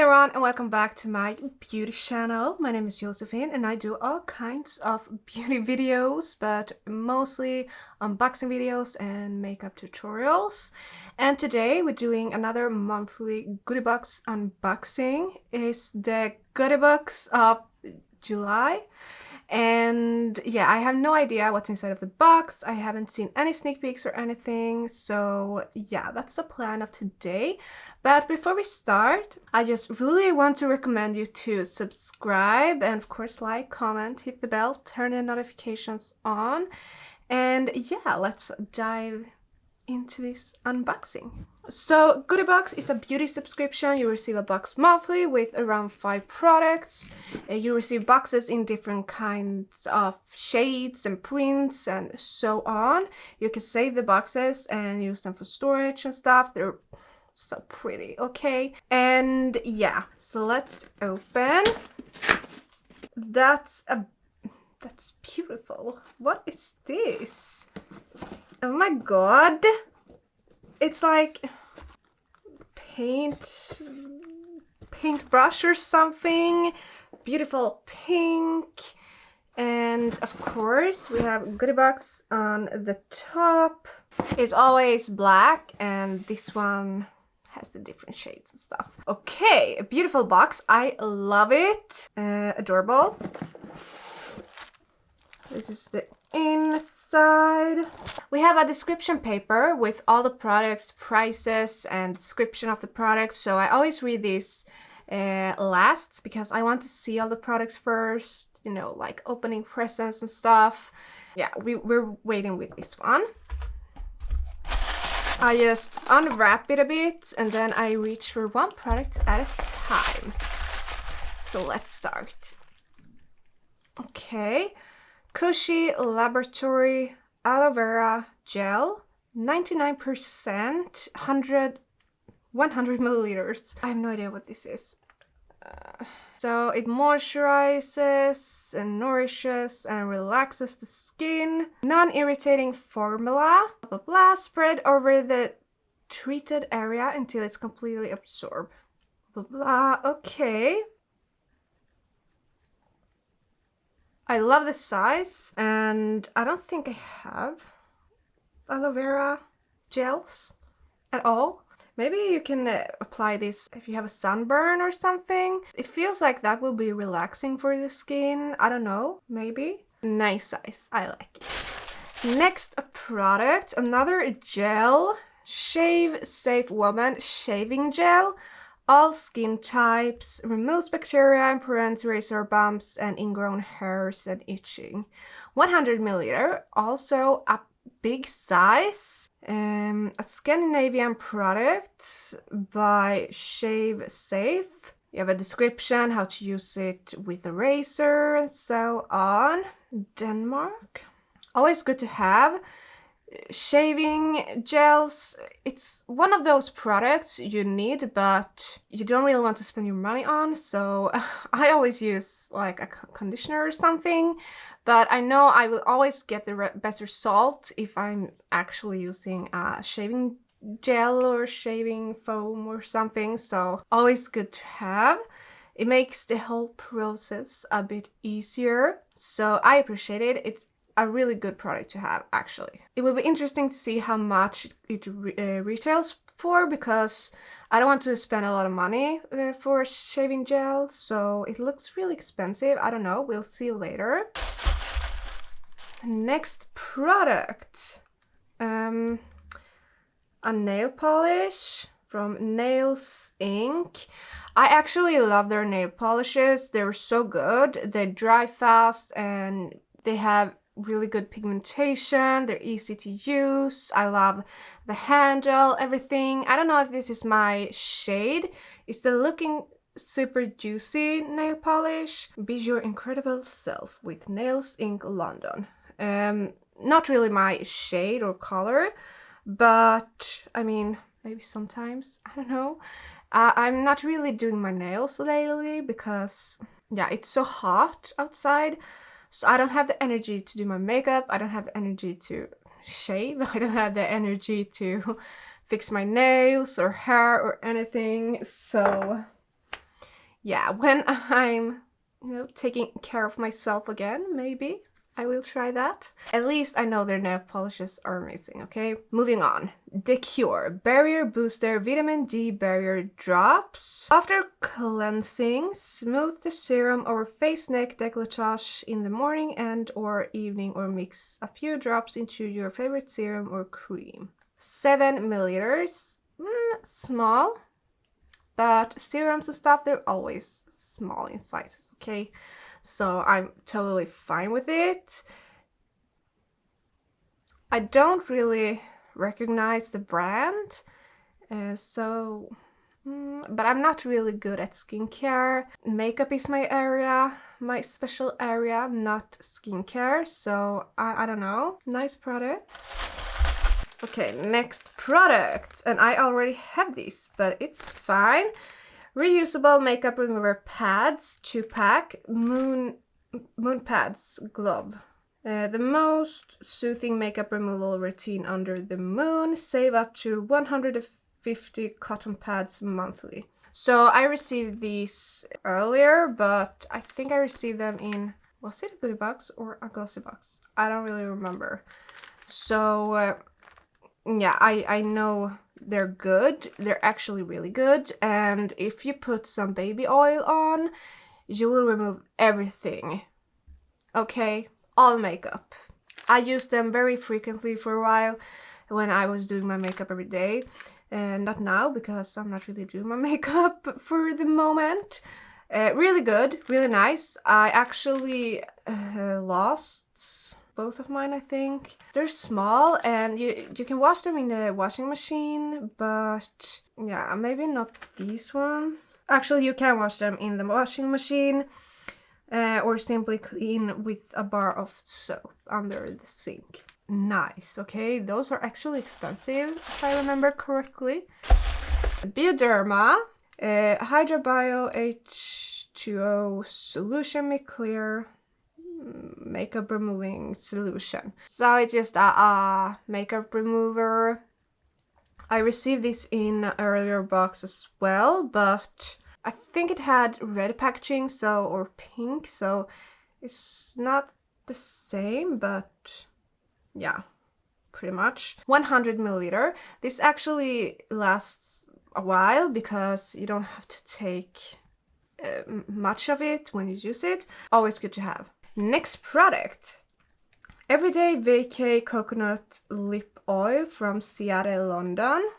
everyone and welcome back to my beauty channel. My name is Josephine and I do all kinds of beauty videos, but mostly unboxing videos and makeup tutorials. And today we're doing another monthly Goodiebox unboxing. It's the Goodiebox of July. And yeah, I have no idea what's inside of the box. I haven't seen any sneak peeks or anything, so yeah, that's the plan of today. But before we start, I just really want to recommend you to subscribe and of course like, comment, hit the bell, turn the notifications on, and yeah, let's dive into this unboxing. So Goodiebox is a beauty subscription. You receive a box monthly with around 5 products. You receive boxes in different kinds of shades and prints and so on. You can save the boxes and use them for storage and stuff. They're so pretty, okay? And yeah, so let's open. That's beautiful. What is this? Oh my god. It's like paintbrush or something. Beautiful pink. And of course we have Goodiebox on the top. It's always black and this one has the different shades and stuff. Okay, a beautiful box. I love it. Adorable. This is the inside. We have a description paper with all the products, prices, and description of the products. So I always read this last because I want to see all the products first, you know, like opening presents and stuff. Yeah, we're waiting with this one. I just unwrap it a bit and then I reach for one product at a time. So let's start. Okay. Cushy Laboratory Aloe Vera Gel, 99%, 100 milliliters. I have no idea what this is. So it moisturizes and nourishes and relaxes the skin. Non-irritating formula. Blah, blah, blah. Spread over the treated area until it's completely absorbed. Blah, blah. Okay. I love the size, and I don't think I have aloe vera gels at all. Maybe you can apply this if you have a sunburn or something. It feels like that will be relaxing for the skin. I don't know, maybe. Nice size, I like it. Next product, another gel. Shave Safe Woman Shaving Gel. All skin types, removes bacteria and prevents razor bumps and ingrown hairs and itching. 100 milliliter, also a big size. A Scandinavian product by Shave Safe. You have a description, how to use it with a razor and so on. Denmark. Always good to have. Shaving gels, it's one of those products you need but you don't really want to spend your money on, so I always use like a conditioner or something, but I know I will always get the best result if I'm actually using a shaving gel or shaving foam or something, so always good to have. It makes the whole process a bit easier, so I appreciate it. It's a really good product to have, actually. It will be interesting to see how much it retails for, because I don't want to spend a lot of money for shaving gel, so it looks really expensive. I don't know, we'll see later. Next product. A nail polish from Nails Inc. I actually love their nail polishes. They're so good. They dry fast and they have really good pigmentation. They're easy to use. I love the handle, everything. I don't know if this is my shade. It's the Looking Super Juicy nail polish. Be your incredible self with Nails Inc. London. Not really my shade or color, but I mean, maybe sometimes, I don't know. I'm not really doing my nails lately because yeah, it's so hot outside. So I don't have the energy to do my makeup, I don't have the energy to shave, I don't have the energy to fix my nails or hair or anything, so yeah, when I'm, you know, taking care of myself again, maybe I will try that. At least I know their nail polishes are amazing, okay? Moving on. The Cure Barrier Booster Vitamin D Barrier Drops. After cleansing, smooth the serum over face, neck, décolletage in the morning and or evening, or mix a few drops into your favorite serum or cream. 7 milliliters. Small. But serums and stuff, they're always small in sizes, okay? So I'm totally fine with it. I don't really recognize the brand, but I'm not really good at skincare. Makeup is my area, my special area, not skincare, so I don't know. Nice product. Okay, next product, and I already have these, but it's fine. Reusable makeup remover pads, 2-pack, moon pads glove. The most soothing makeup removal routine under the moon. Save up to 150 cotton pads monthly. So I received these earlier, but I think I received them in, was it a Goodiebox or a Glossybox? I don't really remember. So yeah, I know they're good. They're actually really good. And if you put some baby oil on, you will remove everything. Okay, all makeup. I used them very frequently for a while when I was doing my makeup every day. And not now, because I'm not really doing my makeup for the moment. Really good, really nice. I actually lost both of mine, I think. They're small and you can wash them in the washing machine, but yeah, maybe not these ones. Actually, you can wash them in the washing machine or simply clean with a bar of soap under the sink. Nice, okay, those are actually expensive if I remember correctly. Bioderma Hydra Bio H2O Solution Me Clear makeup removing solution. So it's just a makeup remover. I received this in an earlier box as well, but I think it had red packaging, so, or pink, so it's not the same, but yeah, pretty much. 100 milliliter. This actually lasts a while because you don't have to take much of it when you use it. Always good to have. Next product. Everyday Vacay Coconut Lip Oil from Seattle, London.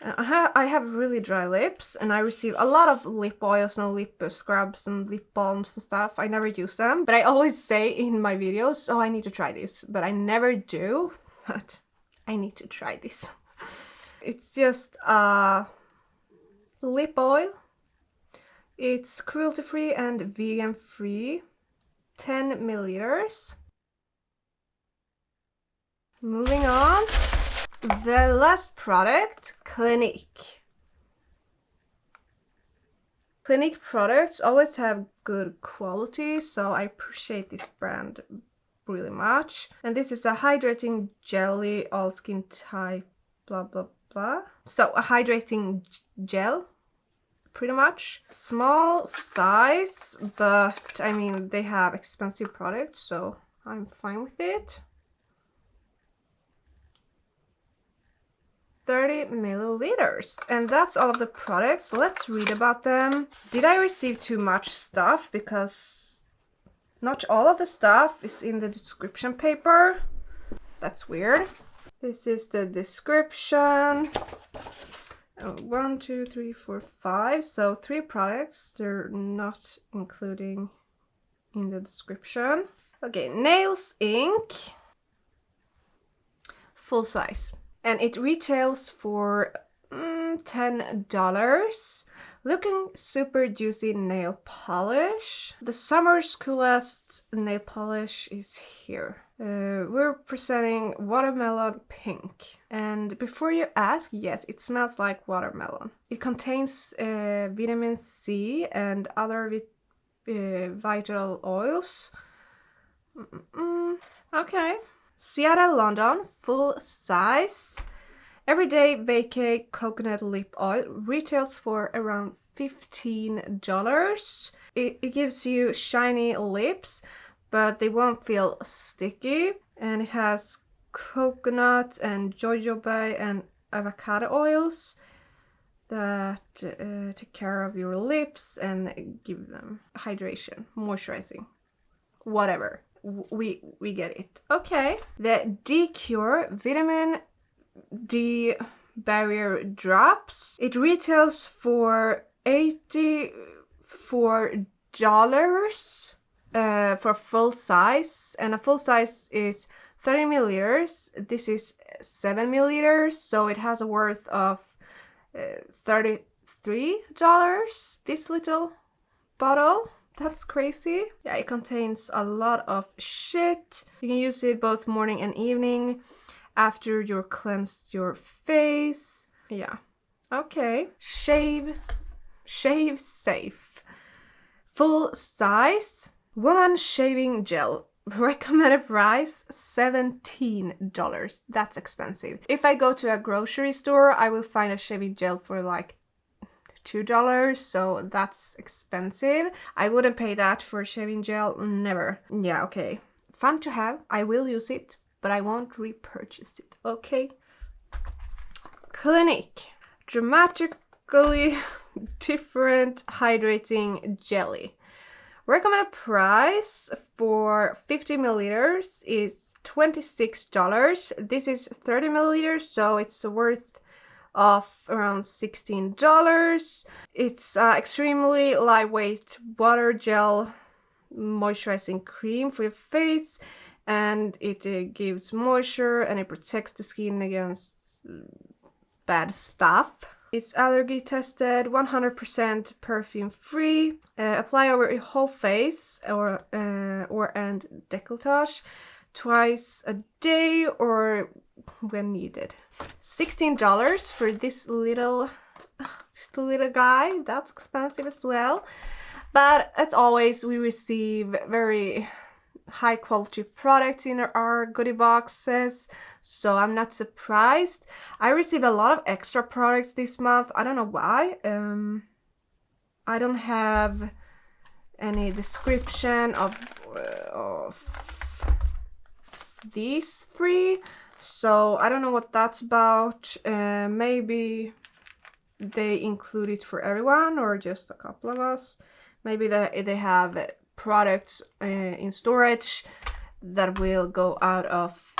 I have really dry lips and I receive a lot of lip oils and lip scrubs and lip balms and stuff. I never use them, but I always say in my videos, oh, I need to try this, but I never do, but I need to try this. It's just a lip oil. It's cruelty-free and vegan-free. 10 milliliters. Moving on. The last product, Clinique. Clinique products always have good quality, so I appreciate this brand really much. And this is a hydrating jelly, all skin type, blah blah blah. So a hydrating gel, pretty much. Small size, but I mean they have expensive products, so I'm fine with it. 30 milliliters, and that's all of the products. Let's read about them. Did I receive too much stuff? Because not all of the stuff is in the description paper. That's weird. This is the description. 1, 2, 3, 4, 5. So 3 products. They're not including in the description. Okay, Nails Ink. Full size. And it retails for $10. Looking super juicy nail polish. The summer's coolest nail polish is here. We're presenting watermelon pink. And before you ask, yes, it smells like watermelon. It contains vitamin C and other vital oils. Okay. Seattle, London, full size. Everyday Vacay Coconut Lip Oil retails for around $15. It gives you shiny lips, but they won't feel sticky. And it has coconut and jojoba and avocado oils that take care of your lips and give them hydration, moisturizing, whatever. We get it. Okay. The D-Cure Vitamin D Barrier Drops. It retails for $84 for full size, and a full size is 30 milliliters. This is 7 milliliters, so it has a worth of $33. This little bottle. That's crazy. Yeah, it contains a lot of shit. You can use it both morning and evening after you cleanse your face. Yeah. Okay. Shave safe. Full size. Woman shaving gel. Recommended price $17. That's expensive. If I go to a grocery store, I will find a shaving gel for like $2, so that's expensive. I wouldn't pay that for a shaving gel, never. Yeah, okay. Fun to have. I will use it, but I won't repurchase it, okay? Clinique. Dramatically different hydrating jelly. Recommended price for 50 milliliters is $26. This is 30 milliliters, so it's worth of around $16. It's extremely lightweight water gel moisturizing cream for your face, and it gives moisture and it protects the skin against bad stuff. It's allergy tested, 100% perfume free. Apply over your whole face or and décolletage twice a day or when needed. $16 for this little guy. That's expensive as well. But as always, we receive very high quality products in our goodie boxes, so I'm not surprised. I received a lot of extra products this month. I don't know why. I don't have any description of these three, so I don't know what that's about. Maybe they include it for everyone or just a couple of us. Maybe they have products in storage that will go out of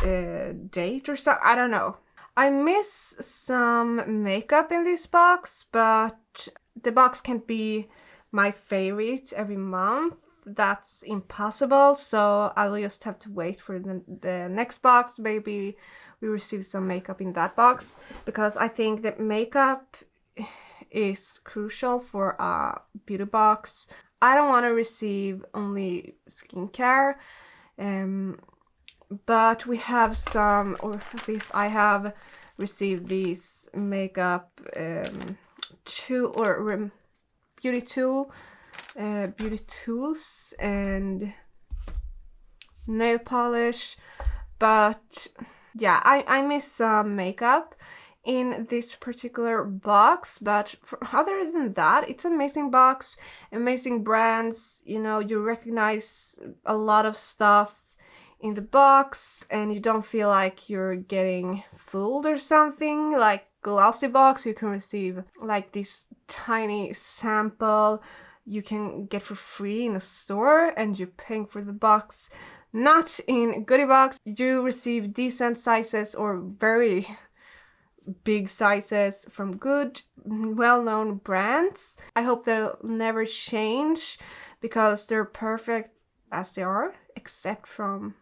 date or so. I don't know. I miss some makeup in this box, but the box can't be my favorite every month. That's impossible, so I'll just have to wait for the next box. Maybe we receive some makeup in that box, because I think that makeup is crucial for a beauty box. I don't want to receive only skincare, but we have some, or at least I have received these makeup beauty tools and nail polish. But yeah, I miss some makeup in this particular box, but other than that, it's an amazing box, amazing brands. You know, you recognize a lot of stuff in the box and you don't feel like you're getting fooled or something. Like Glossybox, you can receive like this tiny sample you can get for free in a store and you're paying for the box. Not in Goodiebox. You receive decent sizes or very big sizes from good, well-known brands. I hope they'll never change because they're perfect as they are, except from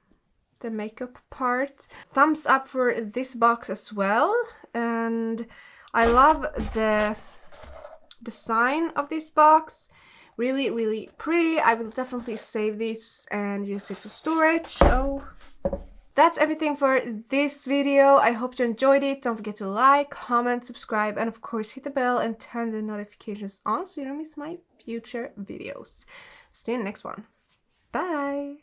the makeup part. Thumbs up for this box as well, and I love the design of this box. Really, really pretty. I will definitely save this and use it for storage. Oh. That's everything for this video. I hope you enjoyed it. Don't forget to like, comment, subscribe, and of course hit the bell and turn the notifications on so you don't miss my future videos. See you in the next one. Bye!